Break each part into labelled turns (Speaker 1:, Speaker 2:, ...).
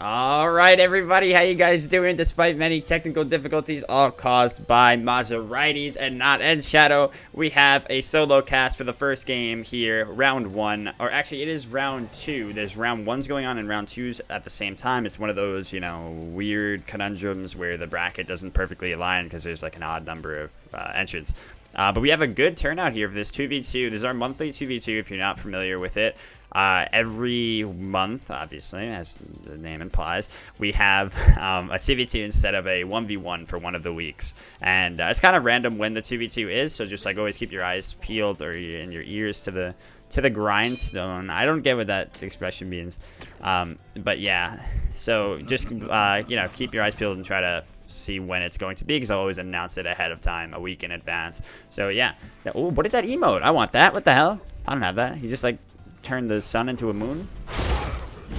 Speaker 1: All right, everybody, how you guys doing? Despite many technical difficulties, all caused by Maseratis and not NShadow, we have a solo cast for the first game here, round 1. Or actually, it is round 2. There's round 1's going on and round 2's at the same time. It's one of those, you know, weird conundrums where the bracket doesn't perfectly align because there's like an odd number of entrants. But we have a good turnout here for this 2v2. This is our monthly 2v2 if you're not familiar with it. Every month, obviously, as the name implies, we have a 2v2 instead of a 1v1 for one of the weeks. And it's kind of random when the 2v2 is, so just like always keep your eyes peeled or in your ears to the grindstone. I don't get what that expression means, but yeah. So just you know, keep your eyes peeled and try to see when it's going to be, because I'll always announce it ahead of time, a week in advance. So yeah. Oh, what is that emote? I want that. What the hell? I don't have that. He just like turned the sun into a moon.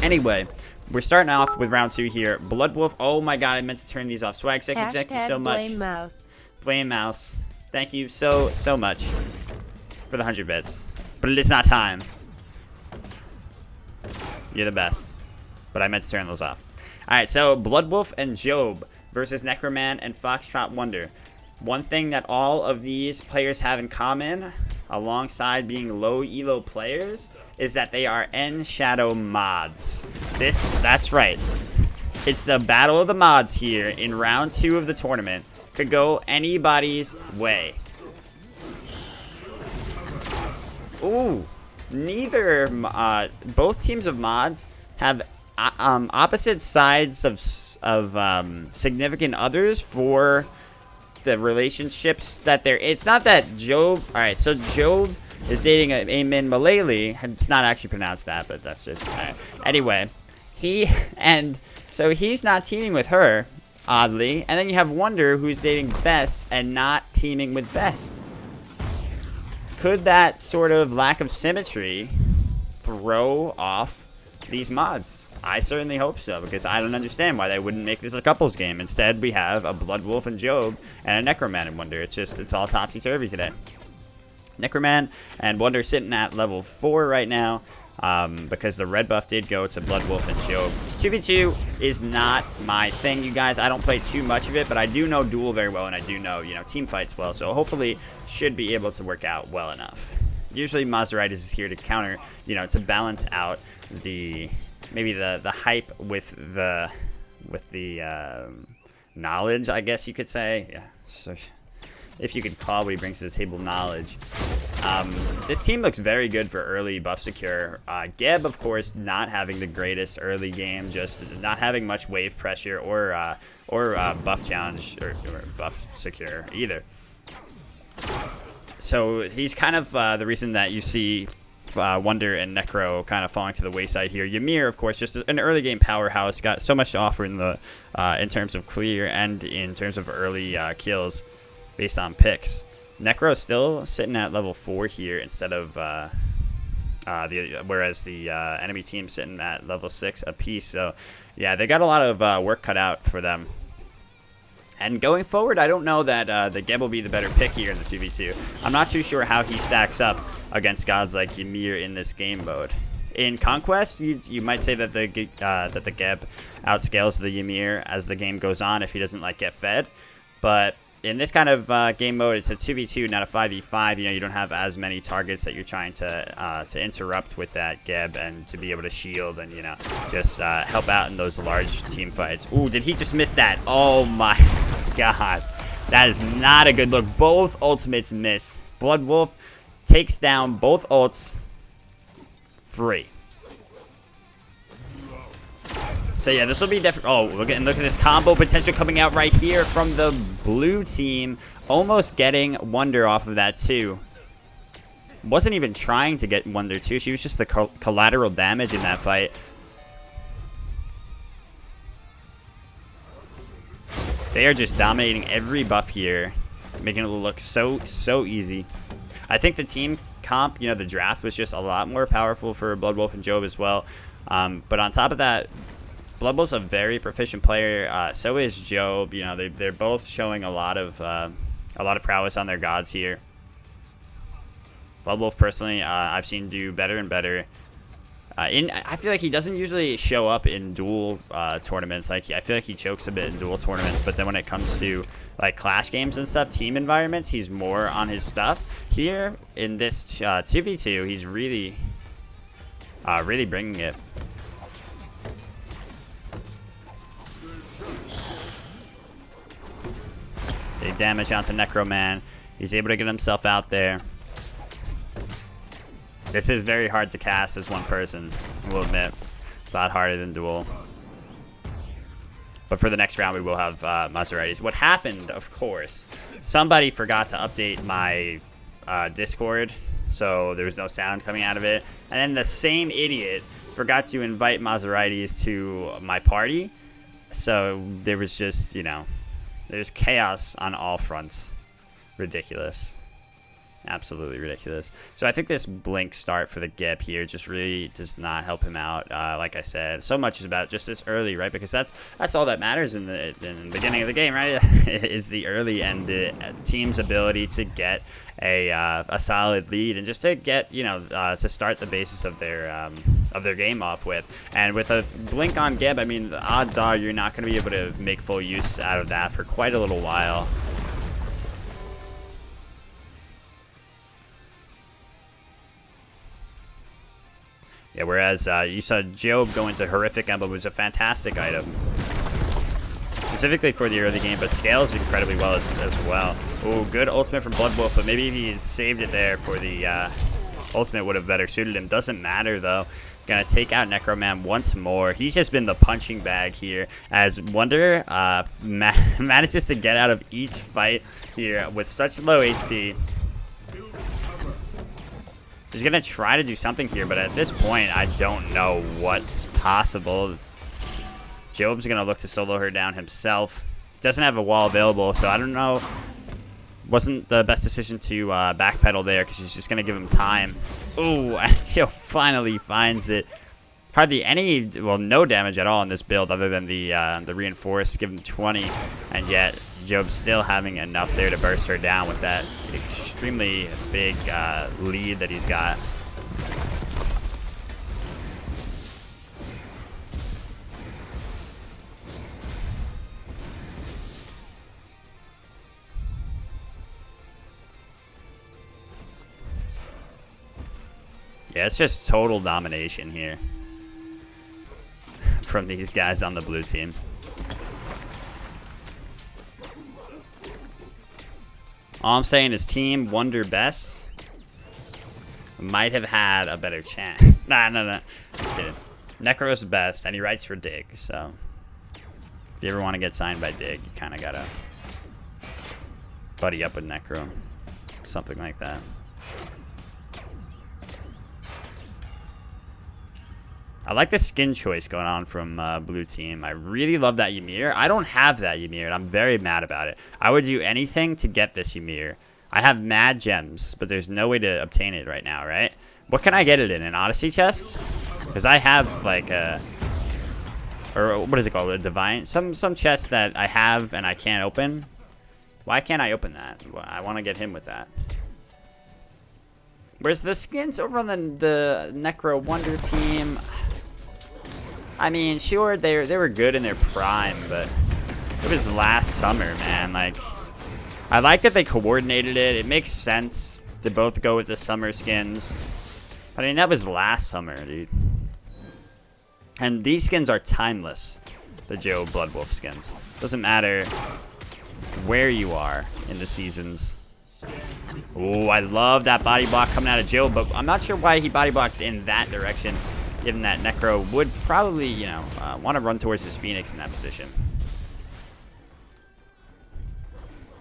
Speaker 1: Anyway, we're starting off with round 2 here. Blood Wolf. Oh my god, I meant to turn these off. Swag, thank you so much.
Speaker 2: Flame Mouse.
Speaker 1: Flame Mouse. Thank you so much for the 100 bits. But it is not time. You're the best. But I meant to turn those off. Alright, so Blood Wolf and Job versus Necroman and Foxtrot Wonder. One thing that all of these players have in common, alongside being low elo players, is that they are NShadow mods. That's right. It's the battle of the mods here in round 2 of the tournament. Could go anybody's way. Ooh, both teams of mods have opposite sides of significant others for the relationships that they're. It's not that Job. All right, so Job is dating Amin Malali. It's not actually pronounced that, but that's just anyway. So he's not teaming with her, oddly, and then you have Wonder, who's dating Best and not teaming with Best. Could that sort of lack of symmetry throw off these mods? I certainly hope so, because I don't understand why they wouldn't make this a couples game. Instead, we have a Blood Wolf and Job and a Necroman and Wonder. It's all topsy-turvy today. Necroman and Wonder sitting at level 4 right now, because the red buff did go to Blood Wolf and Job. 2v2 is not my thing, you guys. I don't play too much of it, but I do know Duel very well, and I do know, you know, team fights well, so hopefully should be able to work out well enough. Usually Maseratis is here to counter, you know, to balance out maybe the hype with the knowledge, I guess you could say. Yeah, so if you could call what he brings to the table knowledge. This team looks very good for early buff secure. Geb, of course, not having the greatest early game, just not having much wave pressure or buff challenge or buff secure either. So he's kind of the reason that you see Wonder and Necro kind of falling to the wayside here. Ymir, of course, just an early game powerhouse, got so much to offer in terms of clear and in terms of early kills based on picks. Necro still sitting at level 4 here instead of whereas the enemy team sitting at level 6 apiece. So yeah, they got a lot of work cut out for them. And going forward, I don't know that the Geb will be the better pick here in the 2v2. I'm not too sure how he stacks up against gods like Ymir in this game mode. In Conquest, you might say that the Geb outscales the Ymir as the game goes on if he doesn't like get fed. But in this kind of game mode, it's a 2v2, not a 5v5. You know, you don't have as many targets that you're trying to interrupt with that Geb, and to be able to shield and, you know, just help out in those large team fights. Ooh, did he just miss that? Oh my god, that is not a good look. Both ultimates miss. Blood Wolf takes down both ults free. So yeah, this will be different. Oh, look at this combo potential coming out right here from the blue team. Almost getting Wonder off of that too. Wasn't even trying to get Wonder too. She was just the collateral damage in that fight. They are just dominating every buff here, making it look so easy. I think the team comp, you know, the draft was just a lot more powerful for Blood Wolf and Job as well. But on top of that, Blood Wolf's a very proficient player. So is Job. You know, they're both showing a lot of prowess on their gods here. Blood Wolf, personally, I've seen do better and better I feel like he doesn't usually show up in duel tournaments. Like I feel like he chokes a bit in duel tournaments, but then when it comes to like clash games and stuff, team environments, he's more on his stuff. Here in this 2v2, he's really bringing it. Big damage onto Necroman. He's able to get himself out there. This is very hard to cast as one person, I will admit. It's a lot harder than Duel. But for the next round, we will have Maseratis. What happened, of course, somebody forgot to update my Discord, so there was no sound coming out of it. And then the same idiot forgot to invite Maseratis to my party. So there was just, you know, there's chaos on all fronts. Ridiculous. Absolutely ridiculous. So I think this blink start for the Geb here just really does not help him out. Like I said, so much is about just this early, right? Because that's all that matters in the beginning of the game, right? Is the early and the team's ability to get a solid lead and just to get, you know, to start the basis of their game off with. And with a blink on Geb, I mean, the odds are you're not going to be able to make full use out of that for quite a little while. Yeah, whereas you saw Job go into Horrific Emblem was a fantastic item. Specifically for the early game, but scales incredibly well as well. Oh, good ultimate from Bloodwolf, but maybe if he had saved it there for the ultimate would have better suited him. Doesn't matter, though. Gonna take out Necroman once more. He's just been the punching bag here as Wonder manages to get out of each fight here with such low HP. He's going to try to do something here, but at this point, I don't know what's possible. Job's going to look to solo her down himself. Doesn't have a wall available, so I don't know. Wasn't the best decision to backpedal there because she's just going to give him time. Ooh, Job finally finds it. Hardly any, well, no damage at all in this build other than the reinforced, give him 20, and yet Job's still having enough there to burst her down with that extremely big lead that he's got. Yeah, it's just total domination here from these guys on the blue team. All I'm saying is Team Wonder Best might have had a better chance. Nah. Just kidding. Necro's best, and he writes for Dig, so if you ever want to get signed by Dig, you kind of gotta buddy up with Necro. Something like that. I like the skin choice going on from blue team. I really love that Ymir. I don't have that Ymir, and I'm very mad about it. I would do anything to get this Ymir. I have mad gems, but there's no way to obtain it right now, right? What can I get it in? An Odyssey chest? Because I have like a, or what is it called? A divine, some chest that I have and I can't open. Why can't I open that? Well, I want to get him with that. Whereas the skins over on the Necro Wonder team, I mean, sure, they were good in their prime, but it was last summer, man. Like, I like that they coordinated it. It makes sense to both go with the summer skins. I mean, that was last summer, dude. And these skins are timeless, the Joe Bloodwolf skins. Doesn't matter where you are in the seasons. Oh, I love that body block coming out of Joe, but I'm not sure why he body blocked in that direction, given that Necro would probably, you know, want to run towards his Phoenix in that position.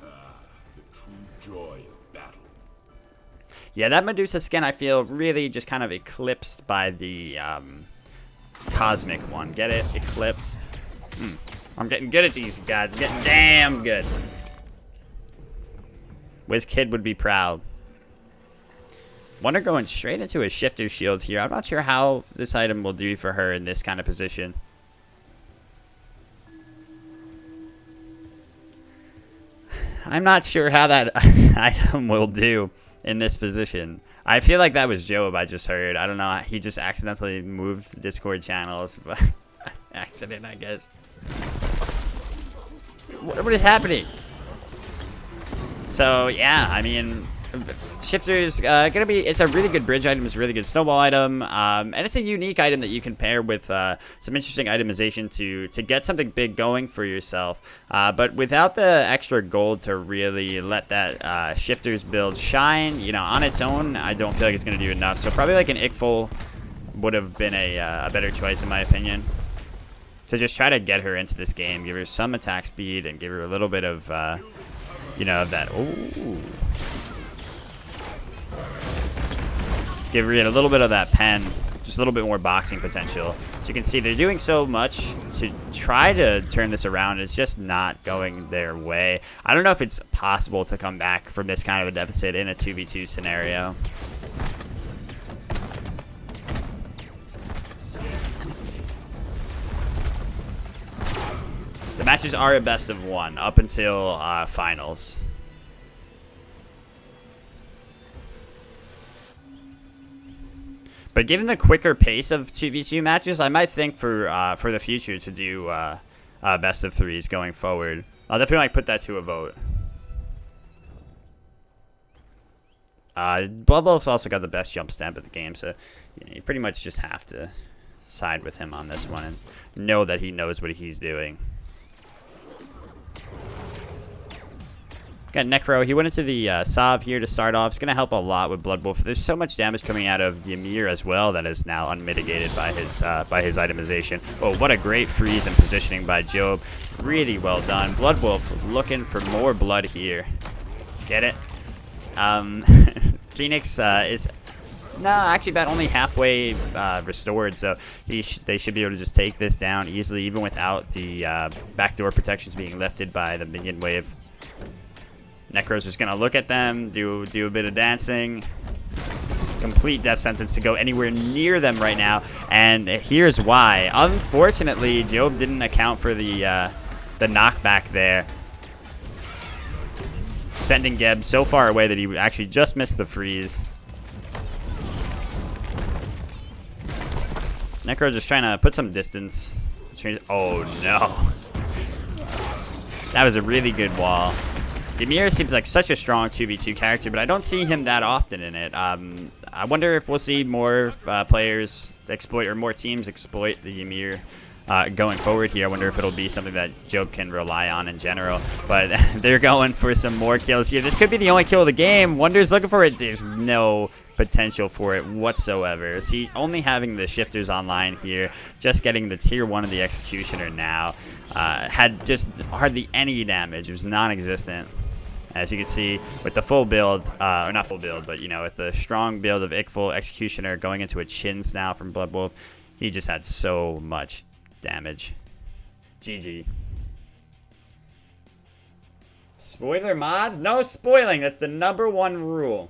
Speaker 2: The true joy of battle.
Speaker 1: Yeah, that Medusa skin, I feel, really just kind of eclipsed by the Cosmic one. Get it? Eclipsed. I'm getting good at these guys. Getting damn good. WizKid would be proud. Wonder going straight into his shifter shields here. I'm not sure how this item will do for her in this kind of position. I'm not sure how that item will do in this position. I feel like that was Job I just heard. I don't know. He just accidentally moved Discord channels. But accident, I guess. What is happening? So, yeah, I mean, Shifter's gonna be, it's a really good bridge item, it's a really good snowball item, and it's a unique item that you can pair with some interesting itemization to get something big going for yourself. But without the extra gold to really let that Shifter's build shine, you know, on its own, I don't feel like it's gonna do enough. So probably like an Ickful would have been a better choice in my opinion. To just try to get her into this game, give her some attack speed, and give her a little bit of, you know, that. Ooh. Give her a little bit of that pen, just a little bit more boxing potential. So you can see they're doing so much to try to turn this around. It's just not going their way. I don't know if it's possible to come back from this kind of a deficit in a 2v2 scenario. The matches are a best of one up until finals. But given the quicker pace of 2v2 matches, I might think for the future to do best of threes going forward. I'll definitely put that to a vote. Blood Wolf's also got the best jump stamp of the game, so you know, you pretty much just have to side with him on this one and know that he knows what he's doing. Got Necro. He went into the Sav here to start off. It's going to help a lot with Blood Wolf. There's so much damage coming out of Ymir as well that is now unmitigated by his itemization. Oh, what a great freeze and positioning by Job. Really well done. Blood Wolf was looking for more blood here. Get it? Phoenix is... No, actually about only halfway restored, so they should be able to just take this down easily, even without the backdoor protections being lifted by the minion wave. Necro's just gonna look at them, do a bit of dancing. It's a complete death sentence to go anywhere near them right now, and here's why. Unfortunately, Job didn't account for the knockback there, sending Geb so far away that he actually just missed the freeze. Necro just trying to put some distance. Oh no. That was a really good wall. Ymir seems like such a strong 2v2 character, but I don't see him that often in it. I wonder if we'll see more players exploit, or more teams exploit the Ymir going forward here. I wonder if it'll be something that Job can rely on in general. But they're going for some more kills here. This could be the only kill of the game. Wonder's looking for it. There's no potential for it whatsoever. See, only having the shifters online here, just getting the tier 1 of the executioner now, had just hardly any damage. It was non-existent. As you can see, with the full build, or not full build, but, you know, with the strong build of Ickful Executioner going into a Chins now from Blood Wolf, he just had so much damage. GG. Spoiler mods? No spoiling. That's the #1 rule.